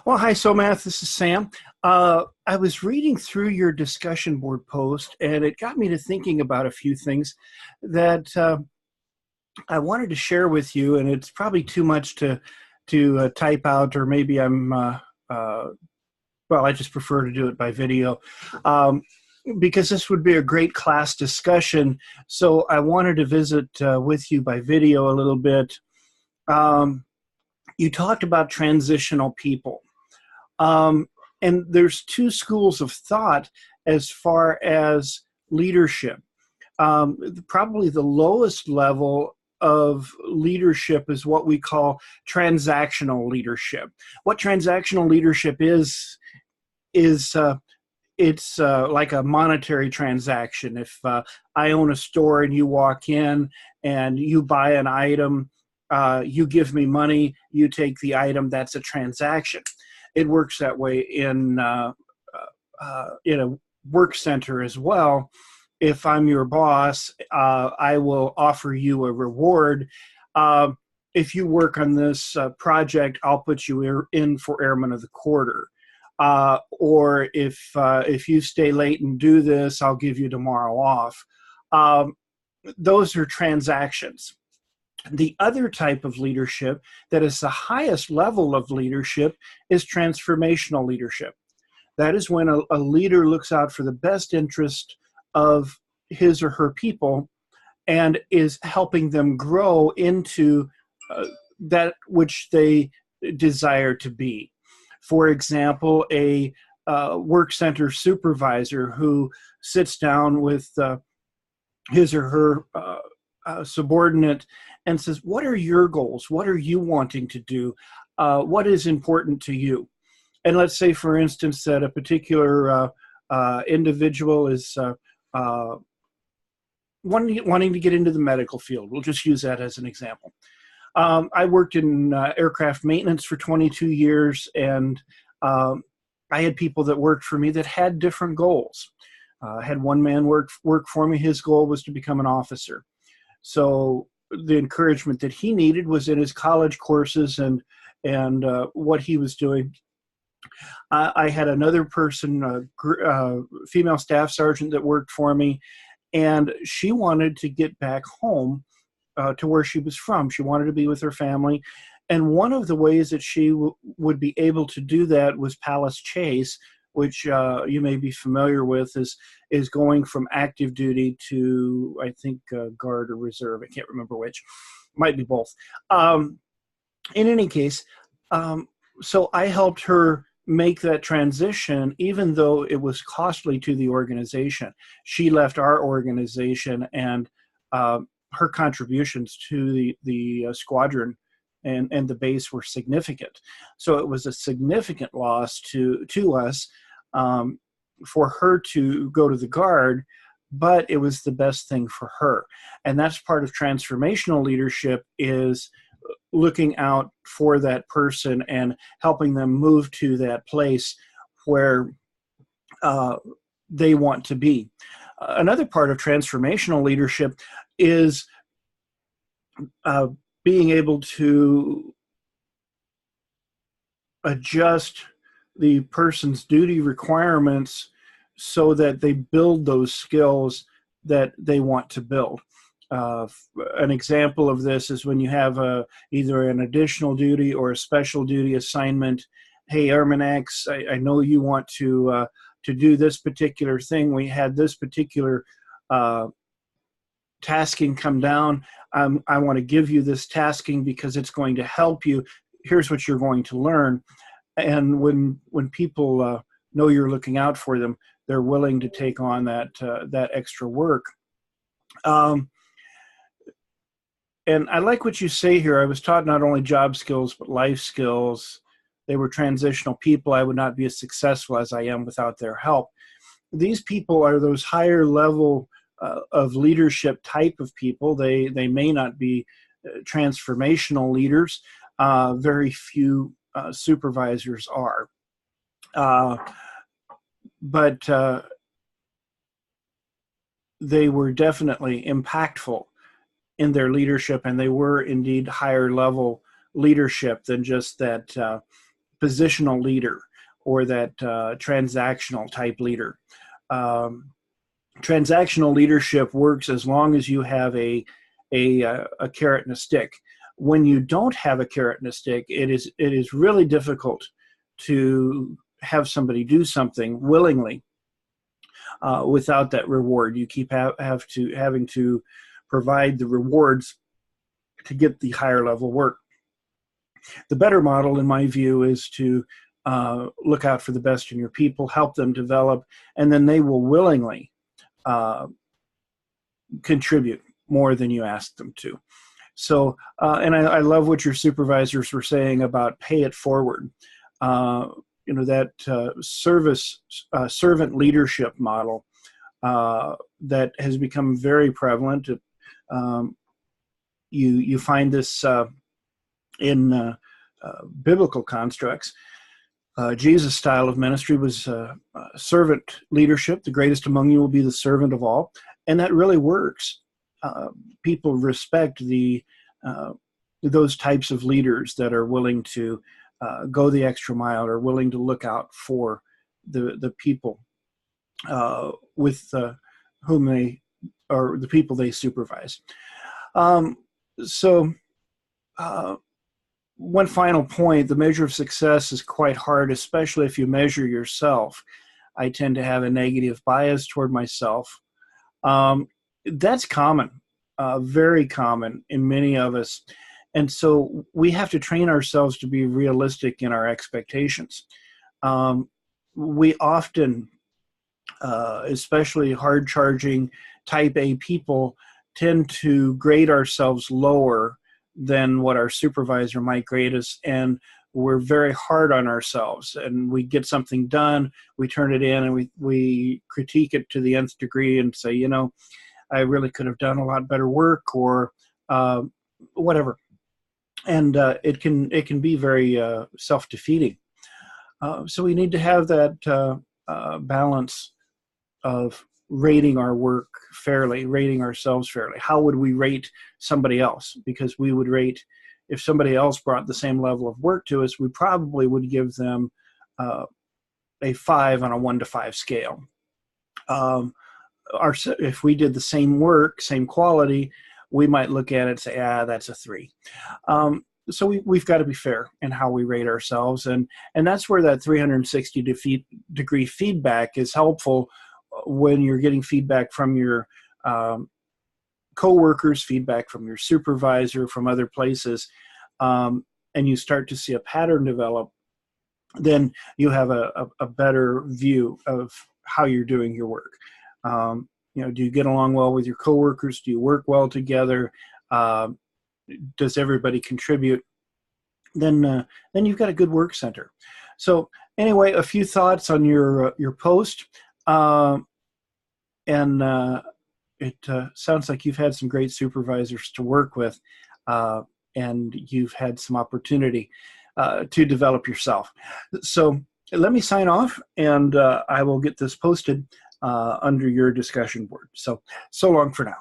Well, hi, Somath. This is Sam. I was reading through your discussion board post, and it got me to thinking about a few things that I wanted to share with you. And it's probably too much to type out, or maybe uh, well, I just prefer to do it by video um, because this would be a great class discussion. So I wanted to visit with you by video a little bit. Um, you talked about transitional people. Um, and there's two schools of thought as far as leadership. Probably the lowest level of leadership is what we call transactional leadership. What transactional leadership is it's like a monetary transaction. If I own a store and you walk in and you buy an item, you give me money, you take the item, that's a transaction. It works that way in a work center as well. If I'm your boss, I will offer you a reward. Uh, if you work on this project, I'll put you in for Airman of the Quarter. Or if you stay late and do this, I'll give you tomorrow off. Um, those are transactions. The other type of leadership that is the highest level of leadership is transformational leadership. That is when a leader looks out for the best interest of his or her people and is helping them grow into that which they desire to be. For example, a work center supervisor who sits down with his or her subordinate and says, what are your goals? What are you wanting to do? What is important to you? And let's say, for instance, that a particular individual is wanting to get into the medical field. We'll just use that as an example. I worked in aircraft maintenance for 22 years, and I had people that worked for me that had different goals. I had one man work for me. His goal was to become an officer. So the encouragement that he needed was in his college courses and what he was doing. I had another person, female staff sergeant that worked for me, and she wanted to get back home to where she was from. She wanted to be with her family. And one of the ways that she would be able to do that was Palace Chase, which you may be familiar with, is going from active duty to, I think, Guard or Reserve. I can't remember which. Might be both. In any case, so I helped her make that transition, even though it was costly to the organization. She left our organization, and her contributions to the squadron and the base were significant. So it was a significant loss to us for her to go to the Guard, but it was the best thing for her. And that's part of transformational leadership, is looking out for that person and helping them move to that place where they want to be. Another part of transformational leadership is being able to adjust the person's duty requirements so that they build those skills that they want to build. An example of this is when you have either an additional duty or a special duty assignment. Hey, Airman X, I know you want to do this particular thing. We had this particular tasking come down. I want to give you this tasking because it's going to help you. Here's what you're going to learn. And when people know you're looking out for them, they're willing to take on that extra work. And I like what you say here. I was taught not only job skills, but life skills. They were transitional people. I would not be as successful as I am without their help. These people are those higher level of leadership type of people. They may not be transformational leaders. Very few supervisors are. But they were definitely impactful in their leadership, and they were indeed higher level leadership than just that positional leader or that transactional type leader. Transactional leadership works as long as you have a carrot and a stick. When you don't have a carrot and a stick, it is really difficult to have somebody do something willingly without that reward. You keep having to provide the rewards to get the higher level work. The better model, in my view, is to look out for the best in your people, help them develop, and then they will willingly contribute more than you ask them to. So, and I love what your supervisors were saying about pay it forward. That servant leadership model that has become very prevalent. You find this in biblical constructs. Jesus' style of ministry was servant leadership. The greatest among you will be the servant of all, and that really works. People respect those types of leaders that are willing to go the extra mile, or willing to look out for the people with whom they, or the people they supervise. One final point: the measure of success is quite hard, especially if you measure yourself. I tend to have a negative bias toward myself. That's common, very common in many of us. And so we have to train ourselves to be realistic in our expectations. We often, especially hard-charging type A people, tend to grade ourselves lower than what our supervisor might grade us, and we're very hard on ourselves. And we get something done, we turn it in, and we critique it to the nth degree and say, I really could have done a lot better work, or whatever. And it can be very self-defeating. So we need to have that balance of rating our work fairly, rating ourselves fairly. How would we rate somebody else? Because we would rate, if somebody else brought the same level of work to us, we probably would give them a 5 on a 1 to 5 scale. If we did the same work, same quality, we might look at it and say, that's a 3. So we've got to be fair in how we rate ourselves. And that's where that 360-degree feedback is helpful, when you're getting feedback from your coworkers, feedback from your supervisor, from other places, and you start to see a pattern develop. Then you have a better view of how you're doing your work. Do you get along well with your coworkers? Do you work well together? Does everybody contribute? Then you've got a good work center. So anyway, a few thoughts on your post, and it sounds like you've had some great supervisors to work with, and you've had some opportunity to develop yourself. So let me sign off, and I will get this posted under your discussion board. So long for now.